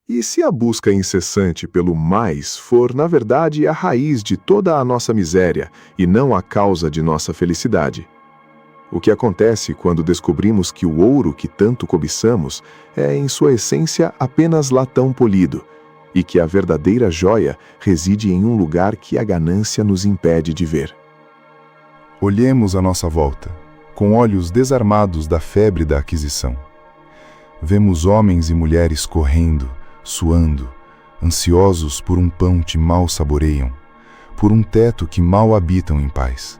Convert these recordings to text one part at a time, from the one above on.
E se a busca incessante pelo mais for, na verdade, a raiz de toda a nossa miséria e não a causa de nossa felicidade? O que acontece quando descobrimos que o ouro que tanto cobiçamos é, em sua essência, apenas latão polido, e que a verdadeira joia reside em um lugar que a ganância nos impede de ver? Olhemos à nossa volta, com olhos desarmados da febre da aquisição. Vemos homens e mulheres correndo, suando, ansiosos por um pão que mal saboreiam, por um teto que mal habitam em paz.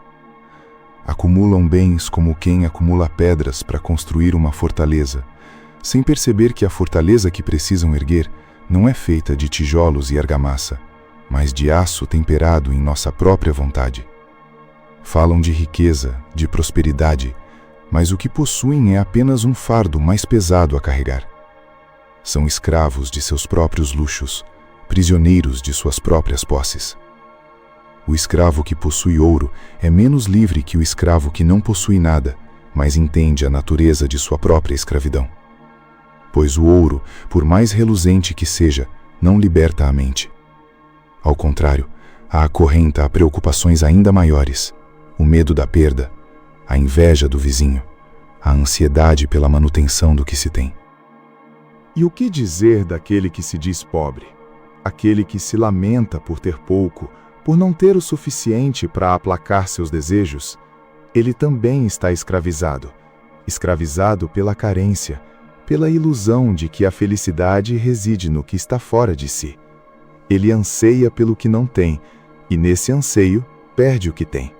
Acumulam bens como quem acumula pedras para construir uma fortaleza, sem perceber que a fortaleza que precisam erguer não é feita de tijolos e argamassa, mas de aço temperado em nossa própria vontade. Falam de riqueza, de prosperidade, mas o que possuem é apenas um fardo mais pesado a carregar. São escravos de seus próprios luxos, prisioneiros de suas próprias posses. O escravo que possui ouro é menos livre que o escravo que não possui nada, mas entende a natureza de sua própria escravidão. Pois o ouro, por mais reluzente que seja, não liberta a mente. Ao contrário, a acorrenta a preocupações ainda maiores, o medo da perda, a inveja do vizinho, a ansiedade pela manutenção do que se tem. E o que dizer daquele que se diz pobre? Aquele que se lamenta por ter pouco, por não ter o suficiente para aplacar seus desejos? Ele também está escravizado pela carência, pela ilusão de que a felicidade reside no que está fora de si. Ele anseia pelo que não tem, e nesse anseio perde o que tem.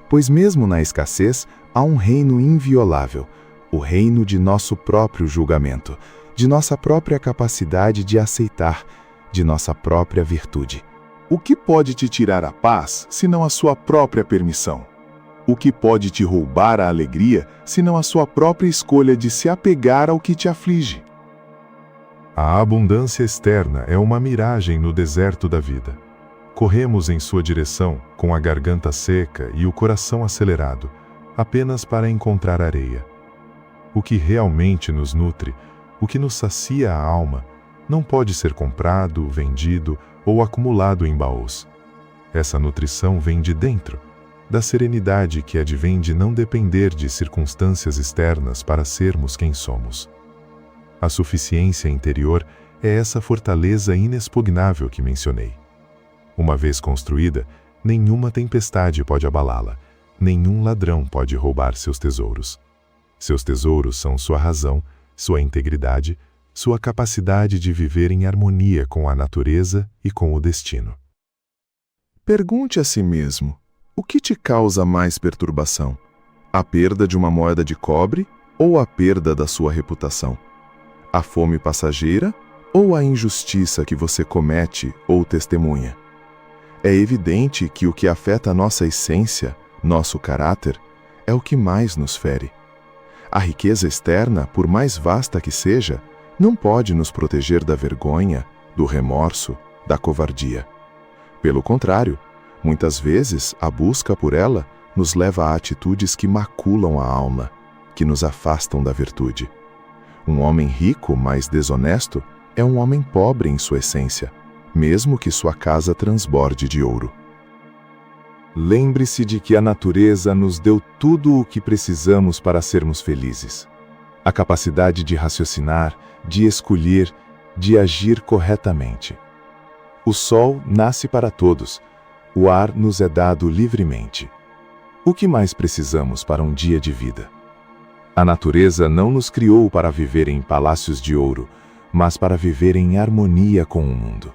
Pois mesmo na escassez há um reino inviolável, o reino de nosso próprio julgamento, de nossa própria capacidade de aceitar, de nossa própria virtude. O que pode te tirar a paz, senão a sua própria permissão? O que pode te roubar a alegria, senão a sua própria escolha de se apegar ao que te aflige? A abundância externa é uma miragem no deserto da vida. Corremos em sua direção, com a garganta seca e o coração acelerado, apenas para encontrar areia. O que realmente nos nutre, o que nos sacia a alma, não pode ser comprado, vendido ou acumulado em baús. Essa nutrição vem de dentro, da serenidade que advém de não depender de circunstâncias externas para sermos quem somos. A suficiência interior é essa fortaleza inexpugnável que mencionei. Uma vez construída, nenhuma tempestade pode abalá-la, nenhum ladrão pode roubar seus tesouros. Seus tesouros são sua razão, sua integridade, sua capacidade de viver em harmonia com a natureza e com o destino. Pergunte a si mesmo, o que te causa mais perturbação? A perda de uma moeda de cobre ou a perda da sua reputação? A fome passageira ou a injustiça que você comete ou testemunha? É evidente que o que afeta a nossa essência, nosso caráter, é o que mais nos fere. A riqueza externa, por mais vasta que seja, não pode nos proteger da vergonha, do remorso, da covardia. Pelo contrário, muitas vezes a busca por ela nos leva a atitudes que maculam a alma, que nos afastam da virtude. Um homem rico, mas desonesto, é um homem pobre em sua essência, mesmo que sua casa transborde de ouro. Lembre-se de que a natureza nos deu tudo o que precisamos para sermos felizes. A capacidade de raciocinar, de escolher, de agir corretamente. O sol nasce para todos, o ar nos é dado livremente. O que mais precisamos para um dia de vida? A natureza não nos criou para viver em palácios de ouro, mas para viver em harmonia com o mundo.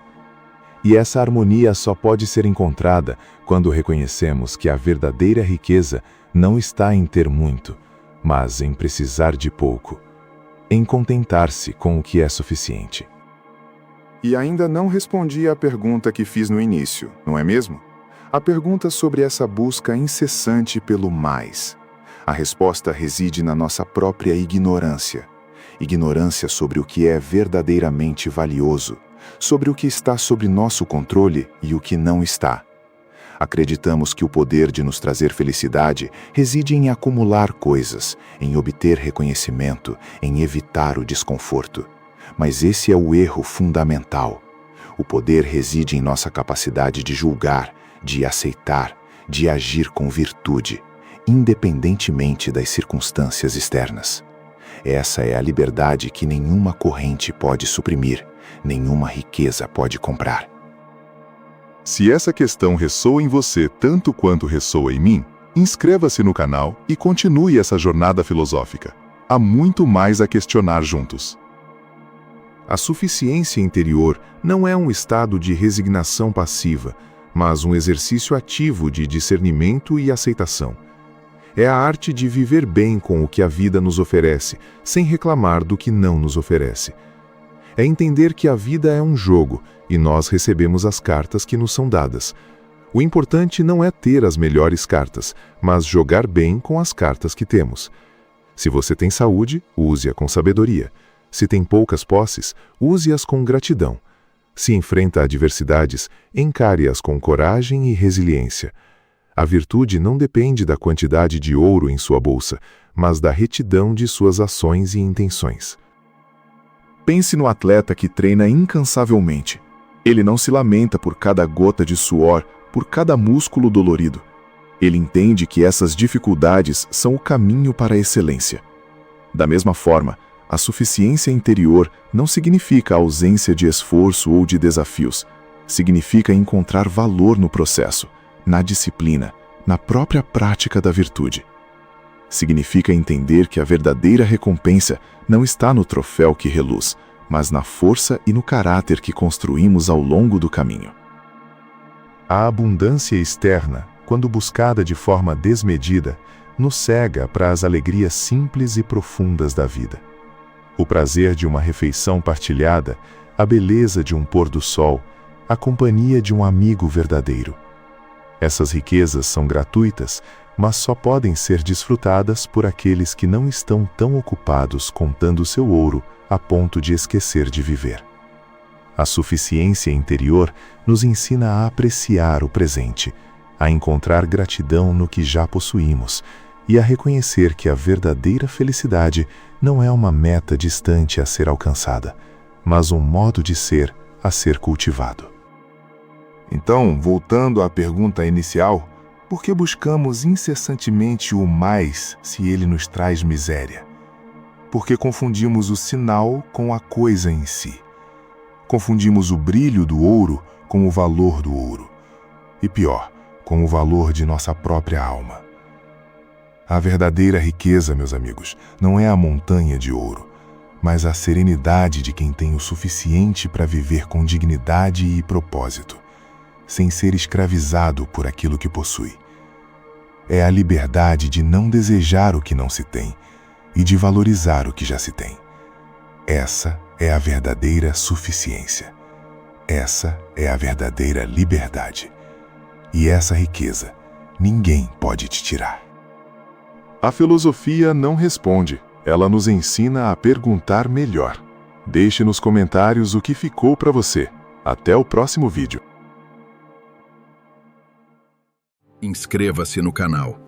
E essa harmonia só pode ser encontrada quando reconhecemos que a verdadeira riqueza não está em ter muito, mas em precisar de pouco, em contentar-se com o que é suficiente. E ainda não respondi à pergunta que fiz no início, não é mesmo? A pergunta sobre essa busca incessante pelo mais. A resposta reside na nossa própria ignorância. Ignorância sobre o que é verdadeiramente valioso, sobre o que está sob nosso controle e o que não está. Acreditamos que o poder de nos trazer felicidade reside em acumular coisas, em obter reconhecimento, em evitar o desconforto. Mas esse é o erro fundamental. O poder reside em nossa capacidade de julgar, de aceitar, de agir com virtude, independentemente das circunstâncias externas. Essa é a liberdade que nenhuma corrente pode suprimir, nenhuma riqueza pode comprar. Se essa questão ressoa em você tanto quanto ressoa em mim, inscreva-se no canal e continue essa jornada filosófica. Há muito mais a questionar juntos. A suficiência interior não é um estado de resignação passiva, mas um exercício ativo de discernimento e aceitação. É a arte de viver bem com o que a vida nos oferece, sem reclamar do que não nos oferece. É entender que a vida é um jogo e nós recebemos as cartas que nos são dadas. O importante não é ter as melhores cartas, mas jogar bem com as cartas que temos. Se você tem saúde, use-a com sabedoria. Se tem poucas posses, use-as com gratidão. Se enfrenta adversidades, encare-as com coragem e resiliência. A virtude não depende da quantidade de ouro em sua bolsa, mas da retidão de suas ações e intenções. Pense no atleta que treina incansavelmente. Ele não se lamenta por cada gota de suor, por cada músculo dolorido. Ele entende que essas dificuldades são o caminho para a excelência. Da mesma forma, a suficiência interior não significa a ausência de esforço ou de desafios. Significa encontrar valor no processo, na disciplina, na própria prática da virtude. Significa entender que a verdadeira recompensa não está no troféu que reluz, mas na força e no caráter que construímos ao longo do caminho. A abundância externa, quando buscada de forma desmedida, nos cega para as alegrias simples e profundas da vida. O prazer de uma refeição partilhada, a beleza de um pôr do sol, a companhia de um amigo verdadeiro. Essas riquezas são gratuitas, mas só podem ser desfrutadas por aqueles que não estão tão ocupados contando seu ouro a ponto de esquecer de viver. A suficiência interior nos ensina a apreciar o presente, a encontrar gratidão no que já possuímos e a reconhecer que a verdadeira felicidade não é uma meta distante a ser alcançada, mas um modo de ser a ser cultivado. Então, voltando à pergunta inicial, por que buscamos incessantemente o mais se ele nos traz miséria? Porque confundimos o sinal com a coisa em si. Confundimos o brilho do ouro com o valor do ouro. E pior, com o valor de nossa própria alma. A verdadeira riqueza, meus amigos, não é a montanha de ouro, mas a serenidade de quem tem o suficiente para viver com dignidade e propósito, sem ser escravizado por aquilo que possui. É a liberdade de não desejar o que não se tem e de valorizar o que já se tem. Essa é a verdadeira suficiência. Essa é a verdadeira liberdade. E essa riqueza ninguém pode te tirar. A filosofia não responde, ela nos ensina a perguntar melhor. Deixe nos comentários o que ficou para você. Até o próximo vídeo. Inscreva-se no canal,